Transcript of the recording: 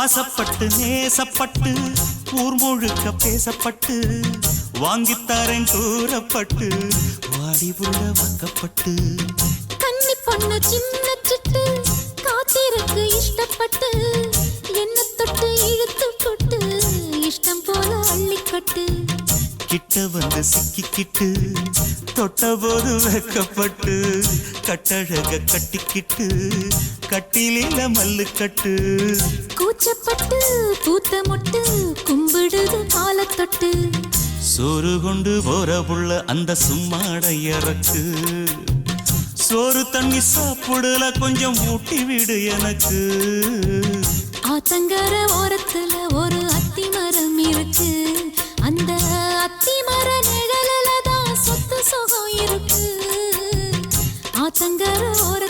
ஆசப்பட்டு நேசப்பட்டு ஊர் முழுக்க பேசப்பட்டு வாங்கித்தாரன் கூறப்பட்டு வாடி உள்ள வாக்கப்பட்டு கன்னி பொண்ணு சின்ன சிட்டு காத்திருக்கு இஷ்டப்பட்டு என்ன தொட்டு இழுத்து போட்டு இஷ்டம் போல அள்ளிக்கட்டு கிட்ட வந்து சிக்கிக்கிட்டு தொட்ட போது வைக்கப்பட்டு கட்டழக கட்டிக்கிட்டு கட்டிலில மல்லு கட்டு கூச்சப்பட்டு பூத்த மொட்டு கும்பிடுது மாலை தொட்டு சோறு கொண்டு போற புள்ள அந்த சும்மாடை இறக்கு சோறு தண்ணி சாப்பிடல கொஞ்சம் ஊட்டி விடு எனக்கு ஆத்தங்கர ஓரத்துல ஒரு அத்தி மரம் இருக்கு அந்த அத்தி மர நிழலில தான் சொத்து சுகம் இருக்கு ஆத்தங்கர ஓர